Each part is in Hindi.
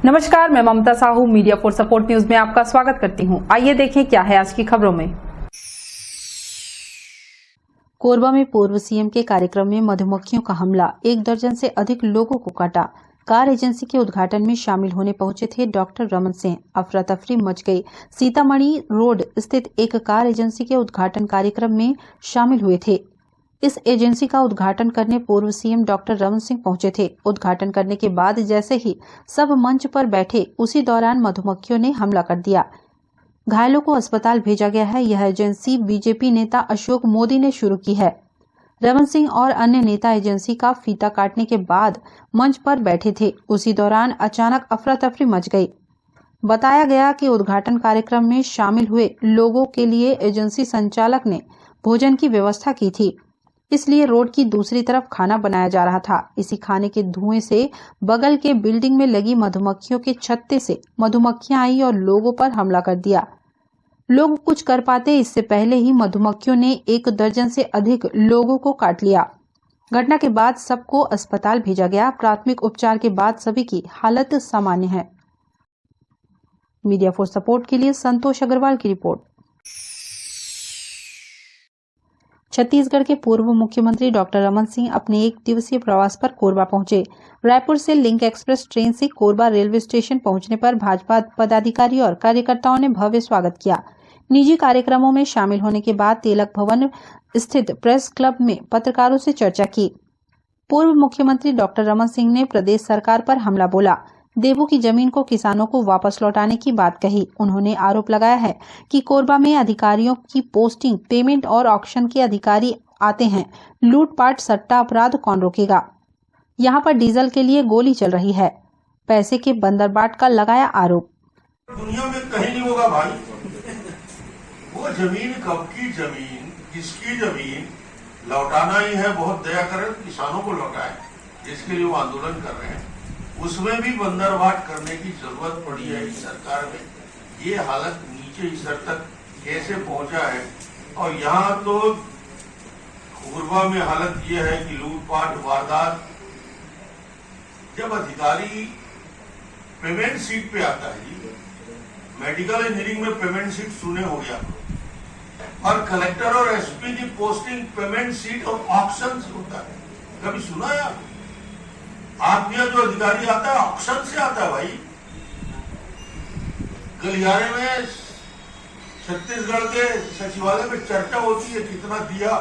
नमस्कार, मैं Mamta Sahu media for support news में आपका स्वागत करती हूं। आइए देखें क्या है आज की खबरों में। कोरबा में पूर्व सीएम के कार्यक्रम में मधुमक्खियों का हमला, 1 दर्जन से अधिक लोगों को काटा। कार एजेंसी के उद्घाटन में शामिल होने पहुंचे थे डॉक्टर रमन सिंह। अफरा तफरी मच गई। सीतामढ़ी रोड स्थित एक कार एजेंसी के उद्घाटन कार्यक्रम में शामिल हुए थे। इस एजेंसी का उद्घाटन करने पूर्व सीएम डॉक्टर रमन सिंह पहुंचे थे। उद्घाटन करने के बाद जैसे ही सब मंच पर बैठे, उसी दौरान मधुमक्खियों ने हमला कर दिया। घायलों को अस्पताल भेजा गया है। यह एजेंसी बीजेपी नेता अशोक मोदी ने शुरू की है। रमन सिंह और अन्य नेता एजेंसी का फीता काटने के बाद मंच पर बैठे थे। उसी दौरान अचानक अफरा तफरी मच गई। बताया गया कि उद्घाटन कार्यक्रम में शामिल हुए लोगों के लिए एजेंसी संचालक ने भोजन की व्यवस्था की थी, इसलिए रोड की दूसरी तरफ खाना बनाया जा रहा था। इसी खाने के धुएं से बगल के बिल्डिंग में लगी मधुमक्खियों के छत्ते से मधुमक्खियां आई और लोगों पर हमला कर दिया। लोग कुछ कर पाते इससे पहले ही मधुमक्खियों ने 1 दर्जन से अधिक लोगों को काट लिया। घटना के बाद सबको अस्पताल भेजा गया। प्राथमिक उपचार के बाद सभी की हालत सामान्य है। मीडिया फॉर सपोर्ट के लिए संतोष अग्रवाल की रिपोर्ट। छत्तीसगढ़ के पूर्व मुख्यमंत्री डॉक्टर रमन सिंह अपने 1 दिवसीय प्रवास पर कोरबा पहुंचे। रायपुर से लिंक एक्सप्रेस ट्रेन से कोरबा रेलवे स्टेशन पहुंचने पर भाजपा पदाधिकारी और कार्यकर्ताओं ने भव्य स्वागत किया। निजी कार्यक्रमों में शामिल होने के बाद तिलक भवन स्थित प्रेस क्लब में पत्रकारों से चर्चा की। पूर्व मुख्यमंत्री डॉक्टर रमन सिंह ने प्रदेश सरकार पर हमला बोला। देवों की जमीन को किसानों को वापस लौटाने की बात कही। उन्होंने आरोप लगाया है कि कोरबा में अधिकारियों की पोस्टिंग, पेमेंट और ऑक्शन के अधिकारी आते हैं। लूटपाट, सट्टा अपराध कौन रोकेगा? यहाँ पर डीजल के लिए गोली चल रही है। पैसे के बंदरबाट का लगाया आरोप। दुनिया में कहीं नहीं होगा भाई। वो जमीन कब की जमीन, किसकी जमीन लौटाना ही है। बहुत दया करें, किसानों को लौटाए, जिसके लिए वो आंदोलन कर रहे हैं। उसमें भी बंदरबाट करने की जरूरत पड़ी है इस सरकार में। ये हालत नीचे स्तर तक कैसे पहुंचा है। और यहाँ तो कोरबा में हालत ये है कि लूटपाट, वारदात। जब अधिकारी पेमेंट सीट पे आता है जी, मेडिकल इंजीनियरिंग में पेमेंट सीट सुने हो गया, और कलेक्टर और एसपी की पोस्टिंग पेमेंट सीट और ऑक्शन से होता है। कभी सुना है आप यहाँ जो अधिकारी आता है ऑक्शन से आता है भाई। गलियारे में छत्तीसगढ़ के सचिवालय में चर्चा होती है कितना दिया,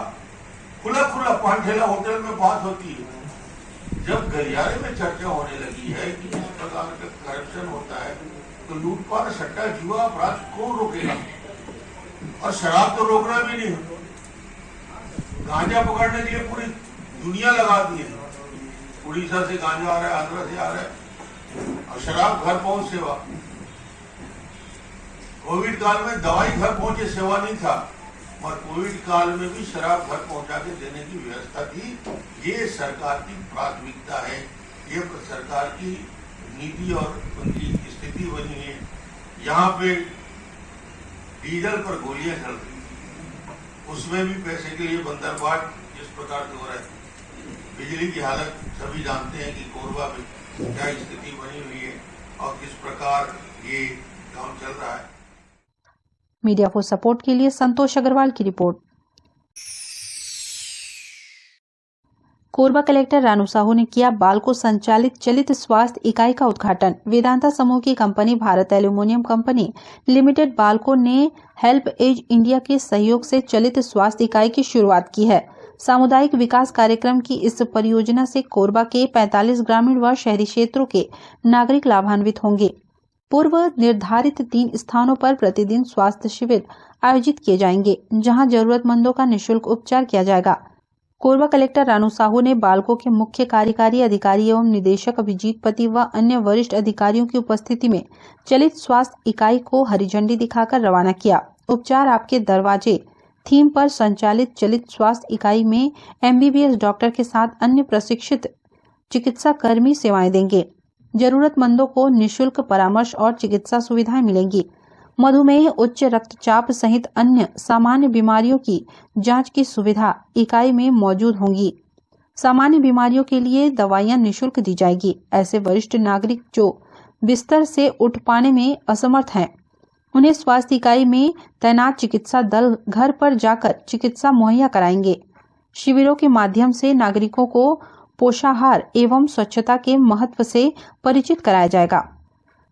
खुला खुला पांठेला होटल में बात होती है। जब गलियारे में चर्चा होने लगी है कि इस प्रकार का करप्शन होता है, तो लूटपाट, सट्टा, जुआ, अपराध कौन रोकेगा? और शराब तो रोकना भी नहीं। गांजा पकड़ने के लिए पूरी दुनिया लगा दी है। उड़ीसा से गांजा आ रहा है, आंध्र से आ रहा है, और शराब घर पहुंच सेवा। कोविड काल में दवाई घर पहुंचे सेवा नहीं था, और कोविड काल में भी शराब घर पहुंचा के देने की व्यवस्था थी। ये सरकार की प्राथमिकता है, ये सरकार की नीति और उनकी स्थिति बनी है। यहाँ पे डीजल पर गोलियां चल रही, उसमें भी पैसे के लिए बंदरबाट जिस प्रकार से हो रहा है। बिजली की हालत सभी जानते हैं कि कोरबा में क्या स्थिति बनी हुई है और किस प्रकार ये काम चल रहा है। मीडिया फॉर सपोर्ट के लिए संतोष अग्रवाल की रिपोर्ट। कोरबा कलेक्टर रानू साहू ने किया बाल्को संचालित चलित स्वास्थ्य इकाई का उद्घाटन। वेदांता समूह की company Bharat aluminium company limited Balco ने हेल्प एज इंडिया के सहयोग से चलित स्वास्थ्य इकाई की शुरुआत की है। सामुदायिक विकास कार्यक्रम की इस परियोजना से कोरबा के 45 ग्रामीण व शहरी क्षेत्रों के नागरिक लाभान्वित होंगे। पूर्व निर्धारित 3 स्थानों पर प्रतिदिन स्वास्थ्य शिविर आयोजित किए जाएंगे, जहां जरूरतमंदों का निःशुल्क उपचार किया जाएगा। कोरबा कलेक्टर रानू साहू ने बाल्को के मुख्य कार्यकारी अधिकारी एवं निदेशक अभिजीत पति व अन्य वरिष्ठ अधिकारियों की उपस्थिति में चलित स्वास्थ्य इकाई को हरी झंडी दिखाकर रवाना किया। उपचार आपके दरवाजे थीम पर संचालित चलित स्वास्थ्य इकाई में MBBS डॉक्टर के साथ अन्य प्रशिक्षित चिकित्सा कर्मी सेवाएं देंगे। जरूरतमंदों को निःशुल्क परामर्श और चिकित्सा सुविधाएं मिलेंगी। मधुमेह, उच्च रक्तचाप सहित अन्य सामान्य बीमारियों की जांच की सुविधा इकाई में मौजूद होंगी। सामान्य बीमारियों के लिए दवाइयां निःशुल्क दी जाएगी। ऐसे वरिष्ठ नागरिक जो बिस्तर से उठ पाने में असमर्थ हैं। उन्हें स्वास्थ्य इकाई में तैनात चिकित्सा दल घर पर जाकर चिकित्सा मुहैया कराएंगे। शिविरों के माध्यम से नागरिकों को पोषाहार एवं स्वच्छता के महत्व से परिचित कराया जाएगा।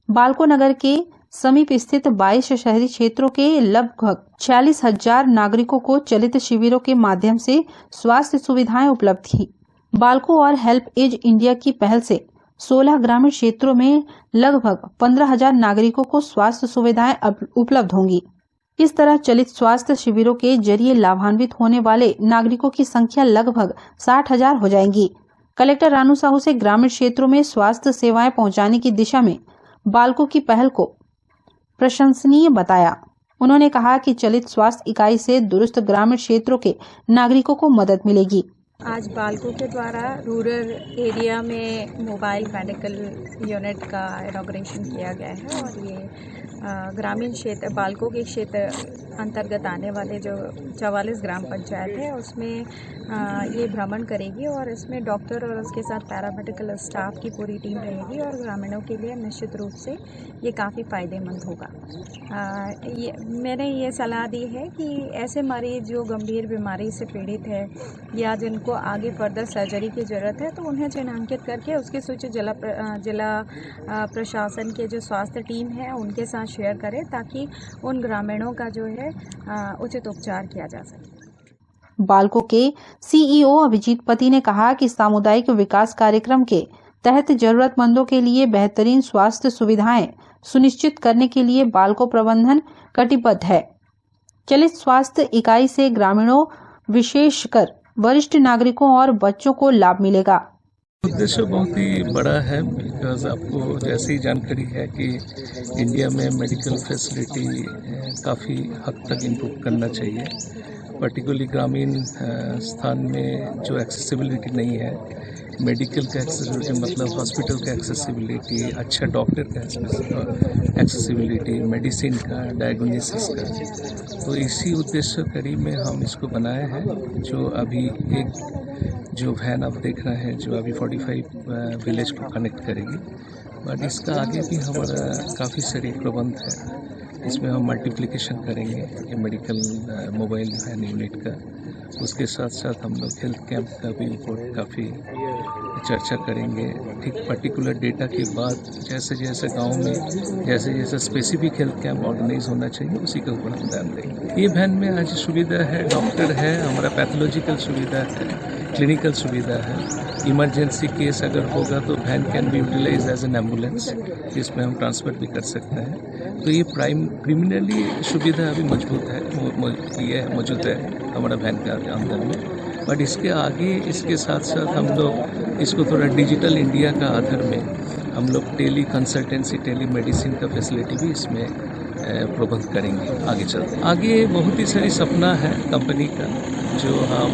बालको नगर के समीप स्थित 22 शहरी क्षेत्रों के लगभग 46,000 नागरिकों को चलित शिविरों के माध्यम से स्वास्थ्य सुविधाएं उपलब्ध की। बालको और हेल्प एज इंडिया की पहल से 16 ग्रामीण क्षेत्रों में लगभग 15,000 नागरिकों को स्वास्थ्य सुविधाएं उपलब्ध होंगी। इस तरह चलित स्वास्थ्य शिविरों के जरिए लाभान्वित होने वाले नागरिकों की संख्या लगभग 60,000 हो जाएगी। कलेक्टर रानू साहू से ग्रामीण क्षेत्रों में स्वास्थ्य सेवाएं पहुंचाने की दिशा में बालको की पहल को प्रशंसनीय बताया। उन्होंने कहा कि चलित स्वास्थ्य इकाई से दुरुस्त ग्रामीण क्षेत्रों के नागरिकों को मदद मिलेगी। आज बालको के द्वारा रूरल एरिया में मोबाइल मेडिकल यूनिट का इनॉग्रेशन किया गया है और ये ग्रामीण क्षेत्र बालको के क्षेत्र अंतर्गत आने वाले जो 44 ग्राम पंचायत है उसमें ये भ्रमण करेगी और इसमें डॉक्टर और उसके साथ पैरामेडिकल स्टाफ की पूरी टीम रहेगी और ग्रामीणों के लिए निश्चित रूप से ये काफ़ी फ़ायदेमंद होगा। मैंने ये सलाह दी है कि ऐसे मरीज जो गंभीर बीमारी से पीड़ित है या जिनको आगे फर्दर सर्जरी की ज़रूरत है तो उन्हें चिन्हांकित करके उसकी सूची जिला प्रशासन के जो स्वास्थ्य टीम है उनके साथ शेयर करें ताकि उन ग्रामीणों का जो है उचित उपचार किया जा सके। बालको के सीईओ अभिजीत पति ने कहा कि सामुदायिक विकास कार्यक्रम के तहत जरूरतमंदों के लिए बेहतरीन स्वास्थ्य सुविधाएं सुनिश्चित करने के लिए बालको प्रबंधन कटिबद्ध है। चलित स्वास्थ्य इकाई से ग्रामीणों विशेषकर वरिष्ठ नागरिकों और बच्चों को लाभ मिलेगा। उद्देश्य बहुत ही बड़ा है बिकॉज आपको जैसी जानकारी है कि इंडिया में मेडिकल फैसिलिटी काफ़ी हद तक इम्प्रूव करना चाहिए। पर्टिकुलरली ग्रामीण स्थान में जो एक्सेसिबिलिटी नहीं है, मेडिकल का एक्सेसिबिलिटी मतलब हॉस्पिटल का एक्सेसिबिलिटी, अच्छा डॉक्टर का एक्सेसिबिलिटी, मेडिसिन का, डायग्नोसिस का, तो इसी उद्देश्य करीब में हम इसको बनाए हैं। जो अभी एक जो वैन आप देख रहे हैं जो अभी 45 विलेज को कनेक्ट करेगी, बट इसका आगे भी हमारा काफ़ी सारी प्रबंध है। इसमें हम मल्टीप्लिकेशन करेंगे ये मेडिकल मोबाइल वैन यूनिट का। उसके साथ साथ हम लोग हेल्थ कैंप का भी रिपोर्ट काफ़ी चर्चा करेंगे। ठीक पर्टिकुलर डेटा के बाद जैसे जैसे गांव में जैसे जैसे स्पेसिफिक हेल्थ कैंप ऑर्गेनाइज होना चाहिए उसी के ऊपर हम ध्यान देंगे। ये वैन में आज सुविधा है, डॉक्टर है, हमारा पैथोलॉजिकल सुविधा है, क्लिनिकल सुविधा है। इमरजेंसी केस अगर होगा तो van can be utilize as an ambulance, इसमें हम ट्रांसफ़र भी कर सकते हैं। तो ये प्रिमिनरली सुविधा अभी मजबूत है, ये मौजूद है हमारा वैन के अंदर में। बट इसके आगे इसके साथ साथ हम लोग इसको थोड़ा डिजिटल इंडिया का आधार में हम लोग टेली कंसल्टेंसी, टेली मेडिसिन का फैसिलिटी भी इसमें प्रबंध करेंगे आगे चलते। आगे बहुत ही सारी सपना है कंपनी का जो हम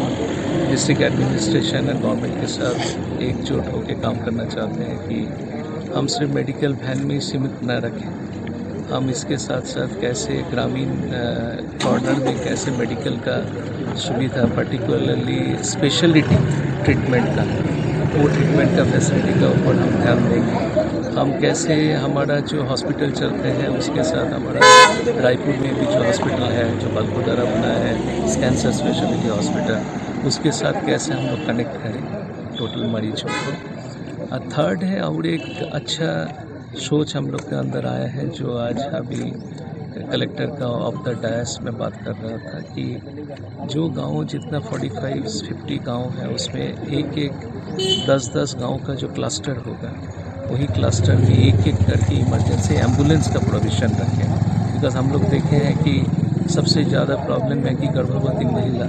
डिस्ट्रिक्ट एडमिनिस्ट्रेशन और गवर्नमेंट के साथ एकजुट होकर काम करना चाहते हैं कि हम सिर्फ मेडिकल वैन में सीमित न रखें। हम इसके साथ साथ कैसे ग्रामीण कॉर्नर में कैसे मेडिकल का सुविधा, पर्टिकुलरली स्पेशलिटी ट्रीटमेंट का, वो ट्रीटमेंट का फैसिलिटी का ऊपर हम ध्यान देंगे। हम कैसे हमारा जो हॉस्पिटल चलते हैं उसके साथ हमारा रायपुर में भी जो हॉस्पिटल है जो बालको द्वारा बना है कैंसर स्पेशलिटी हॉस्पिटल, उसके साथ कैसे हम लोग कनेक्ट करें टोटल मरीजों को। थर्ड है और एक अच्छा सोच हम लोग के अंदर आया है जो आज अभी कलेक्टर का ऑफ द डायस में बात कर रहा था कि जो गांव जितना 45-50 गांव है उसमें एक 10-10 गांव का जो क्लस्टर होगा वही क्लस्टर में एक करके इमरजेंसी एम्बुलेंस का प्रोविज़न रखें। बिकॉज हम लोग देखे हैं कि सबसे ज़्यादा प्रॉब्लम है कि गर्भवती महिला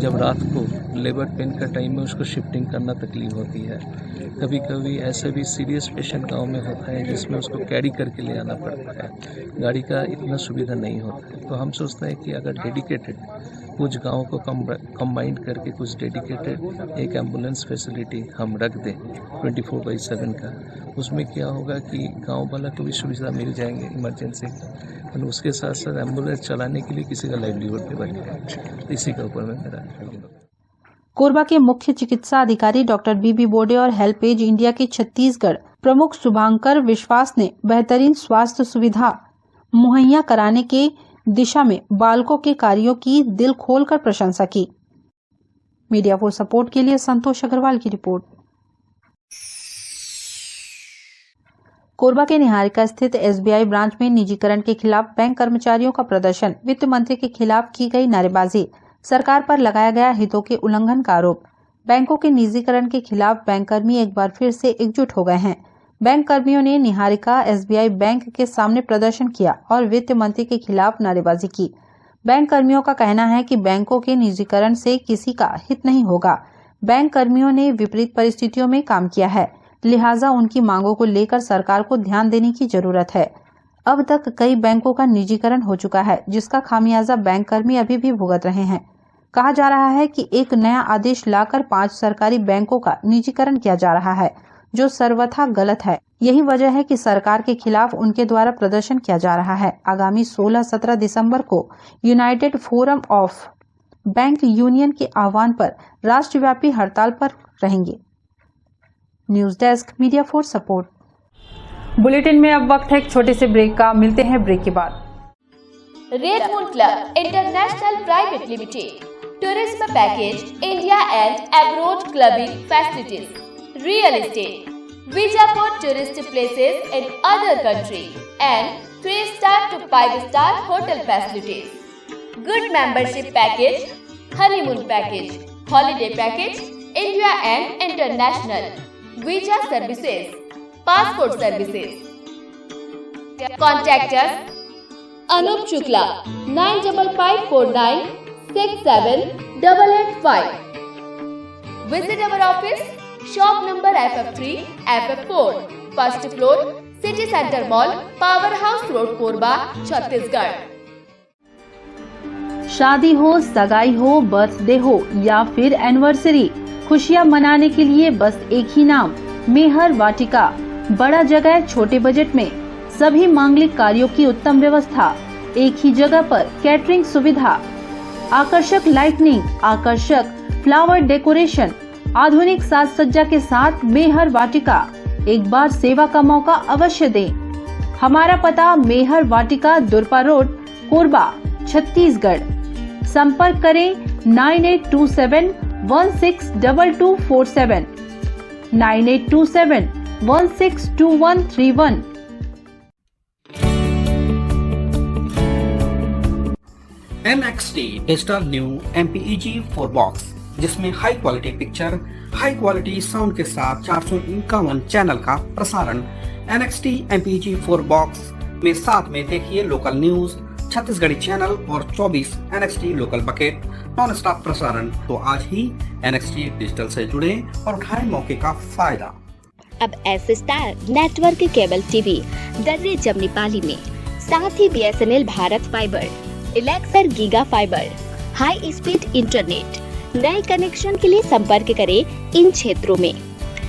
जब रात को लेबर पेन का टाइम में उसको शिफ्टिंग करना तकलीफ होती है। कभी कभी ऐसे भी सीरियस पेशेंट गांव में होता है जिसमें उसको कैरी करके ले आना पड़ता है, गाड़ी का इतना सुविधा नहीं होता है। तो हम सोचते हैं कि अगर डेडिकेटेड कुछ गाँव को कंबाइंड करके कुछ डेडिकेटेड एक एम्बुलेंस फैसिलिटी हम रख दें 24/7 का, उसमें क्या होगा कि गाँव वाला को भी सुविधा मिल जाएंगे इमरजेंसी और उसके साथ साथ एम्बुलेंस चलाने के लिए किसी का लाइवलीहुड भी बढ़ जाएगा। इसी के ऊपर में मेरा। कोरबा के मुख्य चिकित्सा अधिकारी डॉक्टर बीबी बोडे और हेल्प एज इंडिया के छत्तीसगढ़ प्रमुख शुभांकर विश्वास ने बेहतरीन स्वास्थ्य सुविधा मुहैया कराने के दिशा में बाल्को के कार्यों की दिल खोलकर प्रशंसा की। मीडिया फॉर सपोर्ट के लिए संतोष अग्रवाल की रिपोर्ट। कोरबा के निहारिका स्थित एसबीआई ब्रांच में निजीकरण के खिलाफ बैंक कर्मचारियों का प्रदर्शन, वित्त मंत्री के खिलाफ की गई नारेबाजी, सरकार पर लगाया गया हितों के उल्लंघन का आरोप। बैंकों के निजीकरण के खिलाफ बैंककर्मी एक बार फिर से एकजुट हो गए हैं। बैंक कर्मियों ने निहारिका एसबीआई बैंक के सामने प्रदर्शन किया और वित्त मंत्री के खिलाफ नारेबाजी की। बैंक कर्मियों का कहना है कि बैंकों के निजीकरण से किसी का हित नहीं होगा। बैंक कर्मियों ने विपरीत परिस्थितियों में काम किया है, लिहाजा उनकी मांगों को लेकर सरकार को ध्यान देने की जरूरत है। अब तक कई बैंकों का निजीकरण हो चुका है, जिसका खामियाजा बैंक कर्मी अभी भी भुगत रहे हैं। कहा जा रहा है कि एक नया आदेश लाकर 5 सरकारी बैंकों का निजीकरण किया जा रहा है, जो सर्वथा गलत है। यही वजह है कि सरकार के खिलाफ उनके द्वारा प्रदर्शन किया जा रहा है। आगामी 16-17 दिसंबर को United forum of bank union के आह्वान पर राष्ट्रव्यापी हड़ताल पर रहेंगे। News desk, media for support. Bulletin में अब वक्त है एक छोटे से ब्रेक का। मिलते हैं ब्रेक के बाद। Red moon club international private limited, tourism package, India and abroad clubbing facilities, real estate, visa for tourist places in other country and 3-star to 5-star hotel facilities. Good membership package, honeymoon package, holiday package, India and international, visa services, passport services. Contact us Anup Shukla 95549 67885. Visit our office. Shop number FF3, FF4, first floor, City Center Mall, Power House Road, Korba, Chhattisgarh. शादी हो, सगाई हो, बर्थडे हो या फिर एनिवर्सरी, खुशियां मनाने के लिए बस एक ही नाम, मेहर वाटिका। बड़ा जगह, छोटे बजट में सभी मांगलिक कार्यों की उत्तम व्यवस्था, एक ही जगह पर कैटरिंग सुविधा, आकर्षक लाइटनिंग, आकर्षक फ्लावर डेकोरेशन, आधुनिक साज सज्जा के साथ मेहर वाटिका। एक बार सेवा का मौका अवश्य दें। हमारा पता मेहर वाटिका, दुरपा रोड, कोरबा, छत्तीसगढ़। संपर्क करें 9827162247, 9827162131। NXT digital new MPEG 4 box, जिसमें high quality picture, high quality sound के साथ 451 चैनल का प्रसारण। NXT MPEG 4 बॉक्स में साथ में देखिए लोकल न्यूज, छत्तीसगढ़ी चैनल और 24 NXT local bucket non stop प्रसारण। तो आज ही NXT डिजिटल से जुड़े और उठाएं मौके का फायदा। अब S star network cable TV Darri Jamnipali में, साथ ही BSNL भारत फाइबर, इलेक्सर giga fibre, high speed internet. नए कनेक्शन के लिए संपर्क करें इन क्षेत्रों में: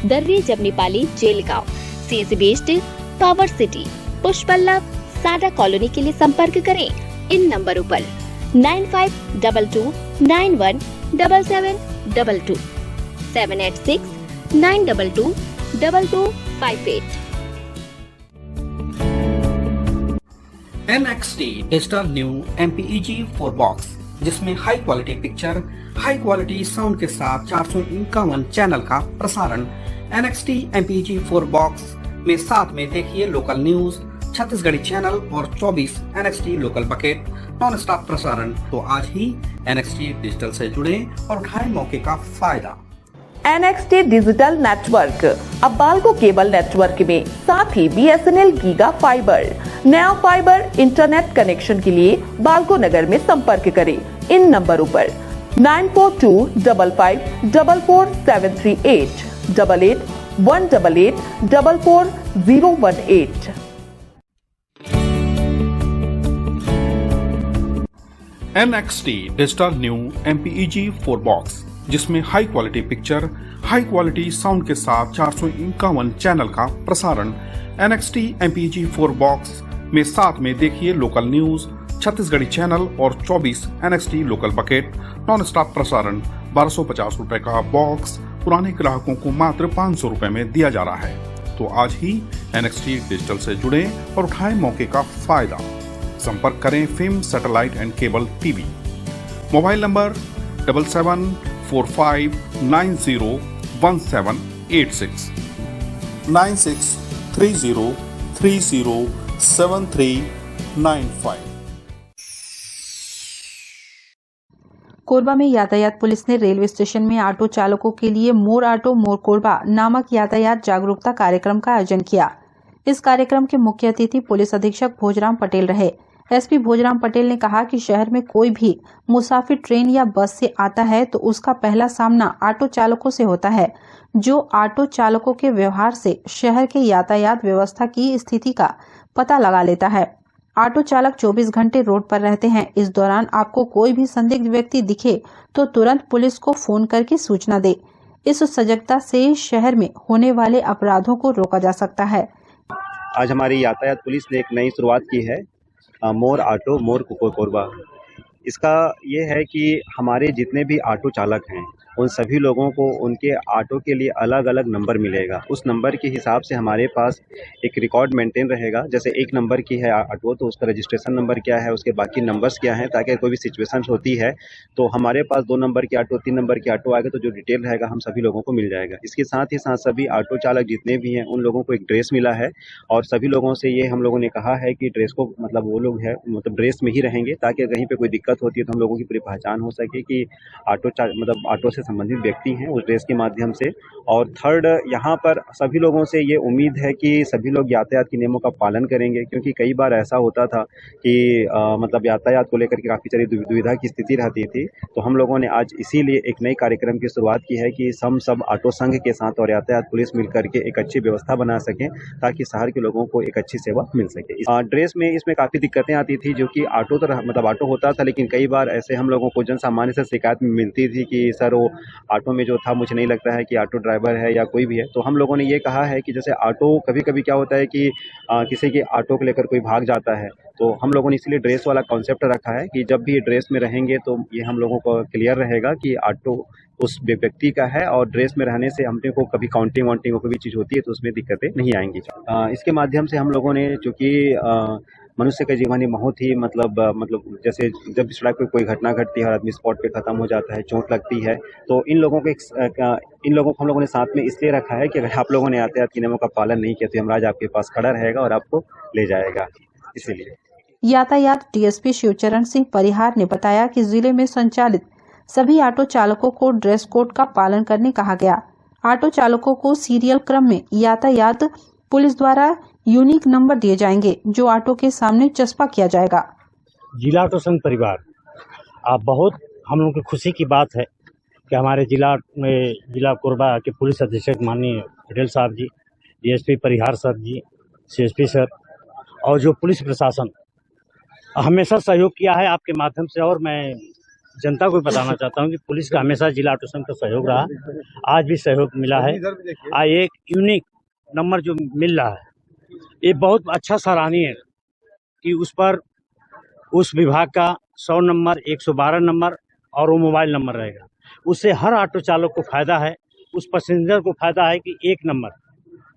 Darri Jamnipali, Jelgaon, CSB based, power city, Pushpalav, Sada colony के लिए संपर्क करें इन नंबरों पर 9522917722, 786-922-2258। NXT digital new MPEG 4 box, जिसमें high quality picture, high quality sound के साथ 451 चैनल का प्रसारण। NXT MPEG 4 बॉक्स में साथ में देखिए लोकल न्यूज, छत्तीसगढ़ी चैनल और 24 NXT local bucket non stop प्रसारण। तो आज ही NXT डिजिटल से जुड़े और उठाएं मौके का फायदा। NXT डिजिटल नेटवर्क अब बाल्को केबल नेटवर्क में, साथ ही BSNL गीगा फाइबर। नया फाइबर इंटरनेट कनेक्शन के लिए बाल्को नगर में संपर्क करें इन नंबरों पर 9425544738, 8818844018। NXT digital new MPEG 4 box, जिसमें high quality picture, high quality sound के साथ 451 चैनल का प्रसारण। NXT MPEG 4 बॉक्स में साथ में देखिए लोकल न्यूज, छत्तीसगढ़ी चैनल और 24 NXT local bucket non stop प्रसारण। 1250 रुपए का बॉक्स पुराने ग्राहकों को मात्र 500 रुपए में दिया जा रहा है। तो आज ही NXT डिजिटल से जुड़ें और उठाएं मौके का फायदा। संपर्क करें film satellite and cable TV. Mobile number 7745901786 9630307395। Korba में यातायात पुलिस ने रेलवे स्टेशन में ऑटो चालकों के लिए मोर ऑटो मोर कोरबा नामक यातायात जागरूकता कार्यक्रम का आयोजन किया। इस कार्यक्रम के मुख्य अतिथि पुलिस अधीक्षक भोजराम पटेल रहे। एसपी भोजराम पटेल ने कहा कि शहर में कोई भी मुसाफिर ट्रेन या बस से आता है तो उसका पहला सामना ऑटो चालकों से होता है, जो ऑटो चालकों के व्यवहार से शहर के यातायात व्यवस्था की स्थिति का पता लगा लेता है। ऑटो चालक 24 घंटे रोड पर रहते हैं। इस दौरान आपको कोई भी संदिग्ध व्यक्ति दिखे तो तुरंत पुलिस को फोन करके सूचना दे। इस सजगता से शहर में होने वाले अपराधों को रोका जा सकता है। आज हमारी यातायात पुलिस ने एक नई शुरुआत की है, मोर ऑटो मोर कोरबा। इसका ये है कि हमारे जितने भी ऑटो चालक हैं उन सभी लोगों को उनके ऑटो के लिए अलग अलग नंबर मिलेगा। उस नंबर के हिसाब से हमारे पास एक रिकॉर्ड मेंटेन रहेगा। जैसे एक नंबर की है ऑटो तो उसका रजिस्ट्रेशन नंबर क्या है, उसके बाकी नंबर्स क्या हैं, ताकि कोई भी सिचुएशन होती है तो हमारे पास 2 नंबर की ऑटो 3 नंबर की ऑटो आएगा तो जो डिटेल रहेगा हम सभी लोगों को मिल जाएगा। इसके साथ ही साथ सभी ऑटो चालक जितने भी हैं उन लोगों को एक ड्रेस मिला है और सभी लोगों से ये हम लोगों ने कहा है कि ड्रेस को मतलब वो लोग है मतलब ड्रेस में ही रहेंगे, ताकि कहीं पे कोई दिक्कत होती है तो हम लोगों की पूरी पहचान हो सके कि ऑटो से संबंधित व्यक्ति हैं उस ड्रेस के माध्यम से। और थर्ड, यहाँ पर सभी लोगों से ये उम्मीद है कि सभी लोग यातायात के नियमों का पालन करेंगे, क्योंकि कई बार ऐसा होता था कि मतलब यातायात को लेकर के काफ़ी सारी दुविधा की स्थिति रहती थी। तो हम लोगों ने आज इसीलिए एक नई कार्यक्रम की शुरुआत की है कि हम सब ऑटो संघ के साथ और यातायात पुलिस मिलकर के एक अच्छी व्यवस्था बना सकें ताकि शहर के लोगों को एक अच्छी सेवा मिल सके। ड्रेस में इसमें काफ़ी दिक्कतें आती थी, जो कि ऑटो तो मतलब ऑटो होता था, लेकिन कई बार ऐसे हम लोगों को जन सामान्य से शिकायत मिलती थी कि सर वो ऑटो में जो था मुझे नहीं लगता है कि ऑटो ड्राइवर है या कोई भी है। तो हम लोगों ने ये कहा है कि जैसे ऑटो कभी कभी क्या होता है कि किसी के ऑटो को लेकर कोई भाग जाता है, तो हम लोगों ने इसलिए ड्रेस वाला कॉन्सेप्ट रखा है कि जब भी ड्रेस में रहेंगे तो ये हम लोगों को क्लियर रहेगा कि ऑटो उस व्यक्ति का है और ड्रेस में रहने से हमने को कभी काउंटिंग वाउंटिंग कोई भी चीज़ होती है तो उसमें दिक्कतें नहीं आएंगी। इसके माध्यम से हम लोगों ने चूँकि मनुष्य का जीवन ही बहुत ही मतलब जैसे जब सड़क पे कोई घटना घटती है और आदमी स्पॉट पे खत्म हो जाता है, चोट लगती है, तो इन लोगों को हम लोगों ने साथ में इसलिए रखा है कि अगर आप लोगों ने यातायात के नियमों का पालन नहीं किया तो यमराज आपके पास खड़ा रहेगा और आपको ले जाएगा। इसीलिए यातायात डीएसपी शिवचरण सिंह परिहार ने बताया कि जिले में संचालित सभी ऑटो चालकों को ड्रेस कोड का पालन करने कहा गया। ऑटो चालकों को सीरियल क्रम में यातायात पुलिस द्वारा यूनिक नंबर दिए जाएंगे, जो ऑटो के सामने चस्पा किया जाएगा। जिला ऑटो संघ परिवार बहुत हम लोगों की खुशी की बात है कि हमारे जिला कोरबा के पुलिस अधीक्षक माननीय पटेल साहब जी, डीएसपी परिहार सर जी, सीएसपी सर और जो पुलिस प्रशासन हमेशा सहयोग किया है आपके माध्यम से। और मैं जनता को बताना चाहता हूं कि पुलिस का हमेशा जिला ऑटो संघ का सहयोग रहा, आज भी सहयोग मिला है। एक यूनिक नंबर जो मिल रहा है ये बहुत अच्छा सराहनीय है कि उस पर उस विभाग का 100 नंबर 112 नंबर और वो मोबाइल नंबर रहेगा। उससे हर ऑटो चालक को फायदा है, उस पैसेंजर को फायदा है कि एक नंबर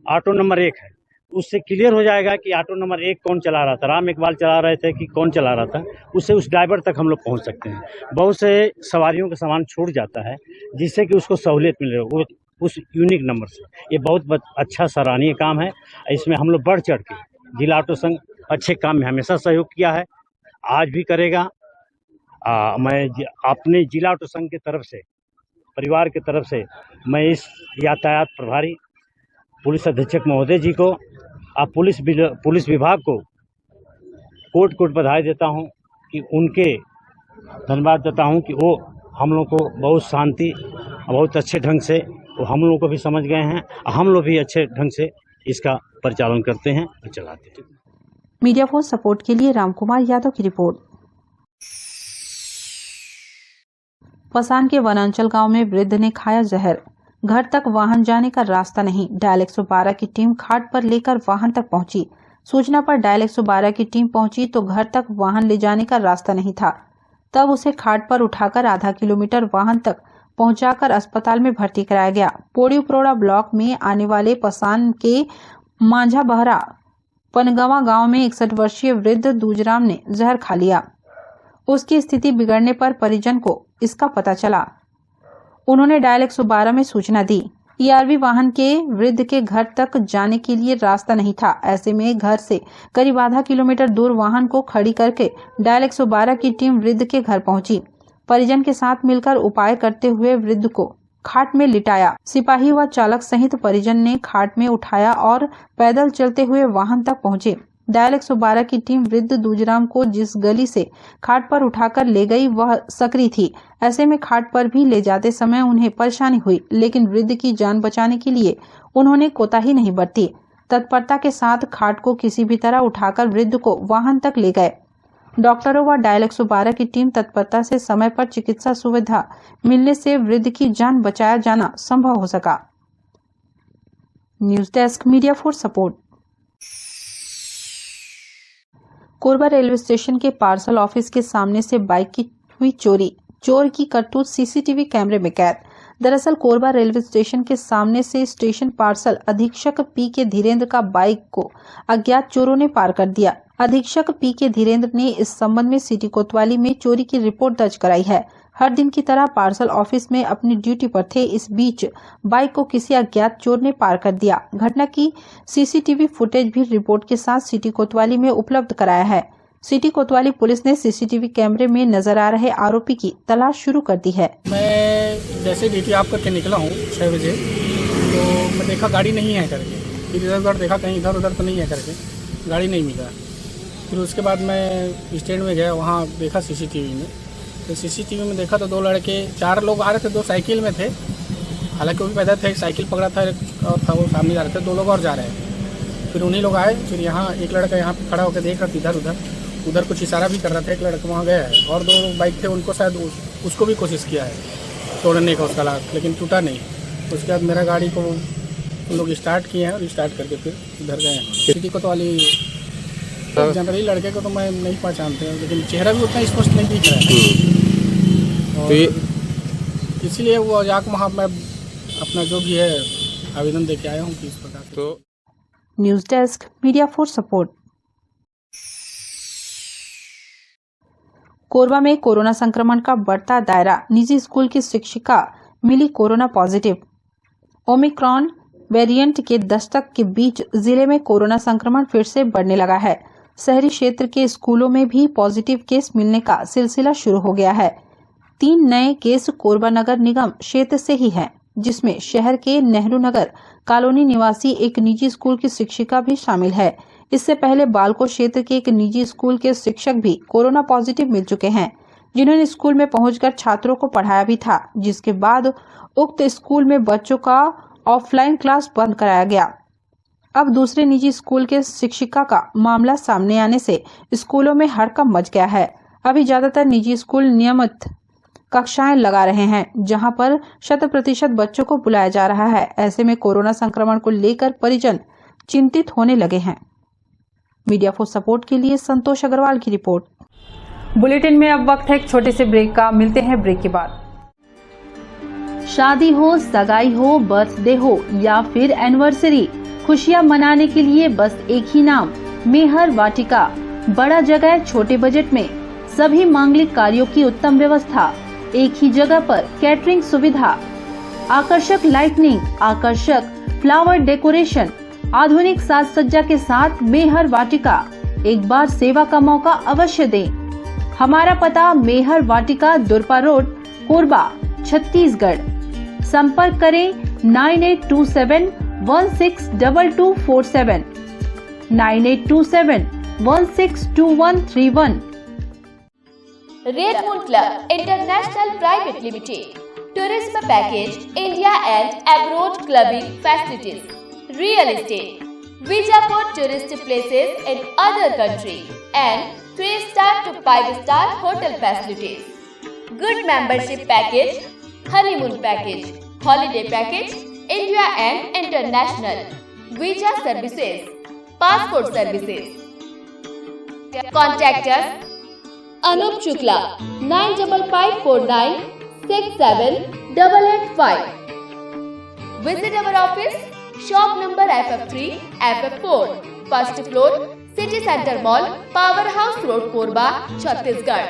ऑटो नंबर 1 है। उससे क्लियर हो जाएगा कि ऑटो नंबर 1 कौन चला रहा था, राम इकबाल चला रहे थे कि कौन चला रहा था। उससे उस ड्राइवर तक हम लोग पहुंच सकते हैं। बहुत से सवारियों का सामान छूट जाता है जिससे कि उसको सहूलियत मिल रही है उस यूनिक नंबर से। ये बहुत अच्छा सराहनीय काम है। इसमें हम लोग बढ़ चढ़ के जिला ऑटो संघ अच्छे काम में हमेशा सहयोग किया है, आज भी करेगा। मैं अपने जिला ऑटो संघ की तरफ से, परिवार की तरफ से मैं इस यातायात प्रभारी पुलिस अधीक्षक महोदय जी को पुलिस विभाग को कोट बधाई देता हूं कि उनके धन्यवाद देता हूं कि वो हम लोग को बहुत शांति बहुत अच्छे ढंग से वो हम लोग को भी समझ गए हैं, हम लोग भी अच्छे ढंग से इसका परिचालन करते हैं और चलाते हैं। मीडिया फोर्स सपोर्ट के लिए रामकुमार यादव की रिपोर्ट। पसान के वनांचल गांव में वृद्ध ने खाया जहर, घर तक वाहन जाने का रास्ता नहीं। डायल 112 की टीम खाट पर लेकर वाहन तक पहुंची। सूचना पर डायल 112 की टीम पहुंची तो घर तक वाहन ले जाने का रास्ता नहीं था। तब उसे खाट पर उठाकर आधा किलोमीटर वाहन तक पहुंचाकर अस्पताल में भर्ती कराया गया। पोड़ी उपरोड़ा ब्लॉक में आने वाले पसान के मांझा बहरा पनगवा गांव में 61 वर्षीय वृद्ध दूजराम ने जहर खा लिया। उसकी स्थिति बिगड़ने पर परिजन को इसका पता चला। उन्होंने डायल 112 में सूचना दी। ERV वाहन के वृद्ध के घर तक जाने के लिए रास्ता नहीं था। ऐसे में घर से करीब आधा किलोमीटर दूर वाहन को खड़ी करके डायल 112 की टीम वृद्ध के घर पहुंची। परिजन के साथ मिलकर उपाय करते हुए वृद्ध को खाट में लिटाया। सिपाही व चालक सहित परिजन ने खाट में उठाया और पैदल चलते हुए वाहन तक पहुंचे। डायल 112 की टीम वृद्ध दूजराम को जिस गली से खाट पर उठाकर ले गई वह सकरी थी। ऐसे में खाट पर भी ले जाते समय उन्हें परेशानी हुई, लेकिन वृद्ध की जान बचाने के लिए उन्होंने कोताही नहीं बरती। तत्परता के साथ खाट को किसी भी तरह उठाकर वृद्ध को वाहन तक ले गए। डॉक्टरों व डायल 112 की टीम तत्परता से समय पर चिकित्सा सुविधा मिलने से वृद्ध की जान बचाया जाना संभव हो सका। News desk, media for support. Korba railway station के पार्सल ऑफिस के सामने से बाइक की हुई चोरी। चोर की करतूत सीसीटीवी कैमरे में कैद। दरअसल कोरबा रेलवे स्टेशन के सामने से स्टेशन पार्सल अधीक्षक पी.के. धीरेन्द्र का बाइक को अज्ञात चोरों ने पार कर दिया। अधीक्षक पी.के. धीरेन्द्र ने इस संबंध में सिटी कोतवाली में चोरी की रिपोर्ट दर्ज कराई है। हर दिन की तरह पार्सल ऑफिस में अपनी ड्यूटी पर थे। इस बीच बाइक को किसी अज्ञात चोर ने पार कर दिया। घटना की सीसीटीवी फुटेज भी रिपोर्ट के साथ सिटी कोतवाली में उपलब्ध कराया है। सिटी कोतवाली पुलिस ने सीसीटीवी कैमरे में नजर आ रहे आरोपी की तलाश शुरू कर दी है। मैं जैसे ड्यूटी आप करके निकला हूँ 6 बजे, तो मैं देखा गाड़ी नहीं है करके, फिर इधर उधर देखा कहीं इधर उधर तो नहीं है करके, गाड़ी नहीं मिला। फिर उसके बाद मैं स्टैंड में गया, वहाँ देखा सीसीटीवी में, तो सीसीटीवी में देखा तो 2 लड़के 4 लोग आ रहे थे, 2 साइकिल में थे, हालांकि वो भी पैदल थे, एक साइकिल पकड़ा था और था वो सामने जा रहे थे, 2 लोग और जा रहे हैं। फिर उन्हीं लोग आए। फिर यहाँ एक लड़का यहाँ पे खड़ा होकर देख रहा था इधर उधर कुछ इशारा भी कर रहा था। एक लड़का वहाँ गया है और 2 बाइक थे, उनको शायद उसको भी कोशिश किया है तोड़ने का उसका लाख, लेकिन टूटा नहीं। उसके बाद मेरा गाड़ी को उन लोग स्टार्ट किए हैं और स्टार्ट करके फिर इधर गए हैं। सिटी कोतवाली जनरली लड़के को तो मैं नहीं पहचानते, लेकिन चेहरा भी उतना स्पष्ट नहीं दिख रहा है, और इसलिए वो जाकर वहाँ मैं अपना जो भी है आवेदन दे के आया हूँ कि इस प्रकार से। तो news desk, media for support. Korba में कोरोना संक्रमण का बढ़ता दायरा। निजी स्कूल की शिक्षिका मिली कोरोना पॉजिटिव। ओमिक्रॉन वेरिएंट के दस्तक के बीच जिले में कोरोना संक्रमण फिर से बढ़ने लगा है। शहरी क्षेत्र के स्कूलों में भी पॉजिटिव केस मिलने का सिलसिला शुरू हो गया है। 3 नए केस कोरबा नगर निगम क्षेत्र से ही हैं, जिसमें शहर के नेहरू नगर कॉलोनी निवासी एक निजी स्कूल की शिक्षिका भी शामिल है। इससे पहले बालको क्षेत्र के एक निजी स्कूल के शिक्षक भी कोरोना पॉजिटिव मिल चुके हैं, जिन्होंने स्कूल में पहुंचकर छात्रों को पढ़ाया भी था, जिसके बाद उक्त स्कूल में बच्चों का ऑफलाइन क्लास बंद कराया गया। अब दूसरे निजी स्कूल के शिक्षिका का मामला सामने आने से स्कूलों में हड़कंप मच गया है। अभी ज्यादातर निजी स्कूल नियमित कक्षाएं लगा रहे हैं, जहां पर 100% बच्चों को बुलाया जा रहा है। ऐसे में कोरोना संक्रमण को लेकर परिजन चिंतित होने लगे हैं। मीडिया फॉर सपोर्ट के लिए संतोष अग्रवाल की रिपोर्ट। बुलेटिन में अब वक्त है एक छोटे से ब्रेक का। मिलते हैं ब्रेक के बाद। शादी हो, सगाई हो, बर्थडे हो या फिर एनिवर्सरी, खुशियां मनाने के लिए बस एक ही नाम, मेहर वाटिका। बड़ा जगह, छोटे बजट में सभी मांगलिक कार्यों की उत्तम व्यवस्था, एक ही जगह पर कैटरिंग सुविधा, आकर्षक लाइटनिंग, आकर्षक फ्लावर डेकोरेशन, आधुनिक साज सज्जा के साथ मेहर वाटिका। एक बार सेवा का मौका अवश्य दें। हमारा पता मेहर वाटिका, दुरपा रोड, कोरबा, छत्तीसगढ़। संपर्क करें 9827162247, 9827162131। Red moon club international private limited, tourism package, India and abroad clubbing facilities, real estate, visa for tourist places in other country, and 3-star to 5-star hotel facilities. Good membership package, honeymoon package, holiday package, India and international, visa services, passport services. Contact us Anup Shukla 9554967 885. Visit our office, shop number FF3, FF4, first floor, City Center Mall, Powerhouse Road, Korba, Chhattisgarh.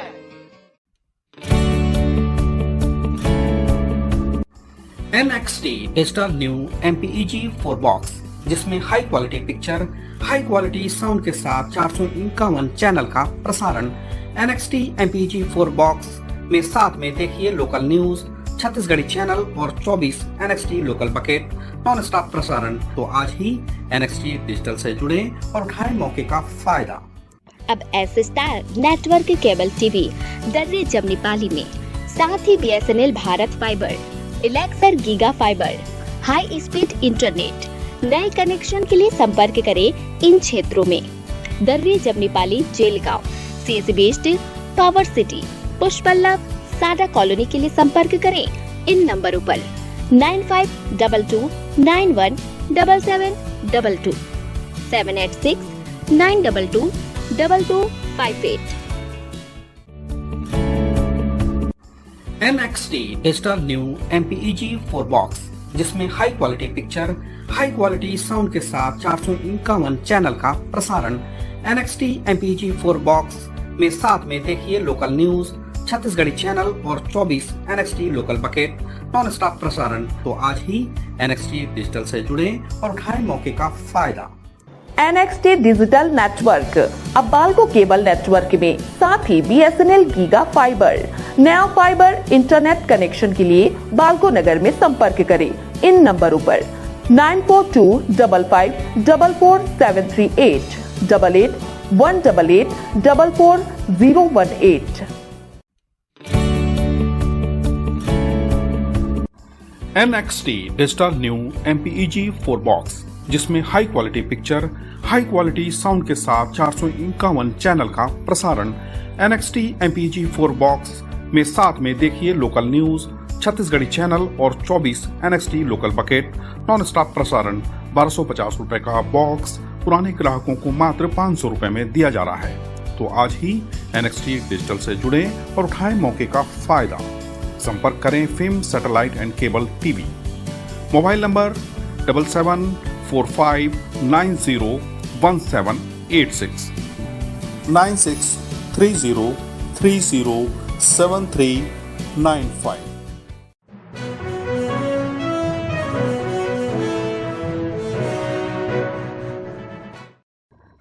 NXT digital new MPEG 4 box, जिसमें high quality picture, high quality sound के साथ 451 चैनल का प्रसारण। NXT MPEG 4 बॉक्स में साथ में देखिए लोकल न्यूज, छत्तीसगढ़ी चैनल और 24 NXT local bucket non stop प्रसारण। तो आज ही NXT डिजिटल से जुड़े और उठाएं मौके का फायदा। अब S star network cable TV Darri Jamnipali में, साथ ही BSNL भारत फाइबर, इलेक्सर giga fibre, high speed internet. नए कनेक्शन के लिए संपर्क करें इन क्षेत्रों में: Darri Jamnipali, Jelgaon, CSB based, power city, Pushpalav, Sada colony के लिए संपर्क करें इन नंबरों पर 9522917722, 786-922-2258। NXT digital new MPEG 4 box, जिसमें high quality picture, high quality sound के साथ 451 चैनल का प्रसारण। NXT MPEG 4 बॉक्स में साथ में देखिए लोकल न्यूज, छत्तीसगढ़ी चैनल और 24 NXT local bucket non stop प्रसारण। तो आज ही NXT डिजिटल से जुड़े और उठाएं मौके का फायदा। NXT डिजिटल नेटवर्क अब बाल्को केबल नेटवर्क में, साथ ही BSNL गीगा फाइबर। नया फाइबर इंटरनेट कनेक्शन के लिए बाल्को नगर में संपर्क करें इन नंबरों पर 9425544738, 8818844018। NXT digital new MPEG 4 box, जिसमें high quality picture, high quality sound के साथ 451 चैनल का प्रसारण। NXT MPEG 4 बॉक्स में साथ में देखिए लोकल न्यूज, छत्तीसगढ़ी चैनल और 24 NXT local bucket non stop प्रसारण। 1250 रुपए का बॉक्स पुराने ग्राहकों को मात्र 500 रुपए में दिया जा रहा है। तो आज ही NXT डिजिटल से जुड़े और उठाएं मौके का फायदा। संपर्क करें film satellite and cable TV. Mobile number 7745901786, 9630307395।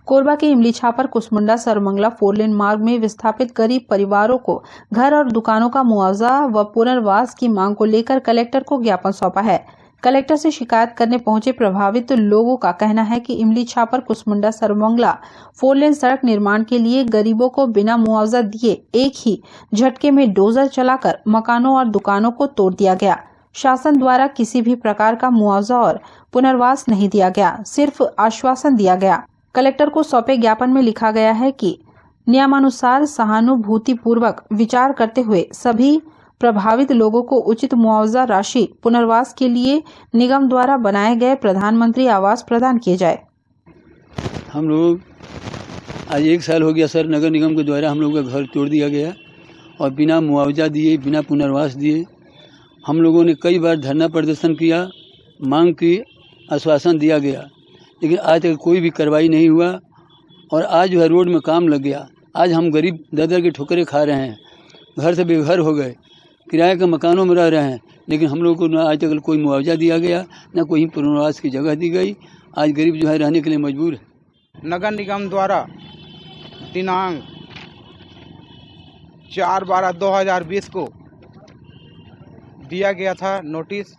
Korba के इमली छापर कुसमुंडा सरमंगला 4 लेन मार्ग में विस्थापित गरीब परिवारों को घर और दुकानों का मुआवजा व पुनर्वास की मांग को लेकर कलेक्टर को ज्ञापन सौंपा है। कलेक्टर से शिकायत करने पहुंचे प्रभावित लोगों का कहना है कि इमली छापर कुसमुंडा सरमंगला 4 लेन सड़क निर्माण के लिए गरीबों को बिना मुआवजा दिए एक ही झटके में डोजर चलाकर मकानों और दुकानों को तोड़ दिया गया। शासन द्वारा किसी भी प्रकार का मुआवजा और पुनर्वास नहीं दिया गया, सिर्फ आश्वासन दिया गया। कलेक्टर को सौंपे ज्ञापन में लिखा गया है कि नियमानुसार सहानुभूतिपूर्वक विचार करते हुए सभी प्रभावित लोगों को उचित मुआवजा राशि पुनर्वास के लिए निगम द्वारा बनाए गए प्रधानमंत्री आवास प्रदान किए जाए। हम लोग आज 1 साल हो गया सर, नगर निगम के द्वारा हम लोग का घर तोड़ दिया गया और बिना मुआवजा दिए, बिना पुनर्वास दिए हम लोगों ने कई बार धरना प्रदर्शन किया, मांग की, आश्वासन दिया गया, लेकिन आज तक कोई भी कार्रवाई नहीं हुआ। और आज जो है रोड में काम लग गया। आज हम गरीब दर के ठोकरें खा रहे हैं, घर से बेघर हो गए, किराए के मकानों में रह रहे हैं, लेकिन हम लोग को न आज तक कोई मुआवजा दिया गया, न कोई पुनर्वास की जगह दी गई। आज गरीब जो है रहने के लिए मजबूर है। नगर निगम द्वारा दिनांक 4/12/2020 को दिया गया था नोटिस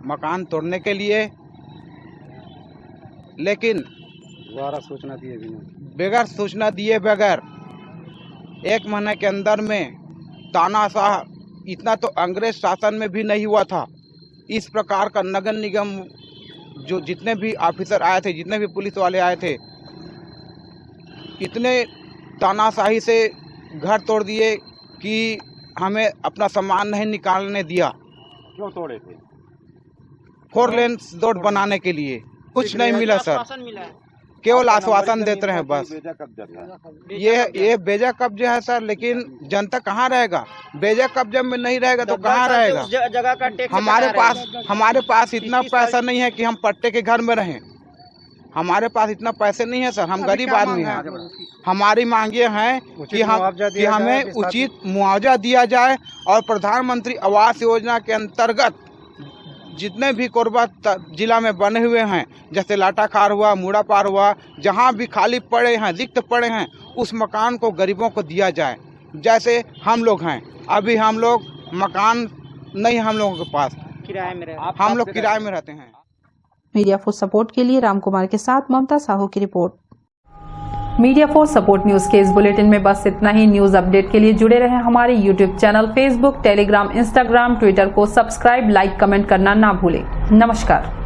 मकान तोड़ने के लिए, लेकिन बगैर सूचना दिए बगैर 1 महीने के अंदर में तानाशाह, इतना तो अंग्रेज शासन में भी नहीं हुआ था। इस प्रकार का नगर निगम जो जितने भी ऑफिसर आए थे, जितने भी पुलिस वाले आए थे, इतने तानाशाही से घर तोड़ दिए कि हमें अपना सामान नहीं निकालने दिया। क्यों तोड़े थे? 4 लेन रोड बनाने के लिए कुछ नहीं मिला सर। केवल आश्वासन देते रहे बस। ये बेजा कब्जा है सर, लेकिन जनता कहाँ रहेगा? बेजा कब्जा में नहीं रहेगा तो कहाँ रहेगा? जगह का टैक्स हमारे पास इतना पैसा नहीं है कि हम पट्टे के घर में रहें। हमारे पास इतना पैसे नहीं है सर, हम गरीब आदमी हैं। हमारी मांगे हैं कि हमें उचित मुआवजा दिया जाए और प्रधानमंत्री आवास योजना के अंतर्गत जितने भी कोरबा जिला में बने हुए हैं, जैसे लाटाखार हुआ, मूड़ा पार हुआ, जहां भी खाली पड़े हैं, रिक्त पड़े हैं, उस मकान को गरीबों को दिया जाए। जैसे हम लोग हैं, अभी हम लोग मकान नहीं हम लोगों के पास, किराए में रहते, हम लोग किराए में रहते हैं। मीडिया फॉर सपोर्ट के लिए रामकुमार के साथ ममता साहू की report. Media for support news के इस बुलेटिन में बस इतना ही। न्यूज अपडेट के लिए जुड़े रहें हमारे YouTube channel, Facebook, Telegram, Instagram, Twitter को सब्सक्राइब, लाइक, कमेंट करना ना भूलें। नमस्कार।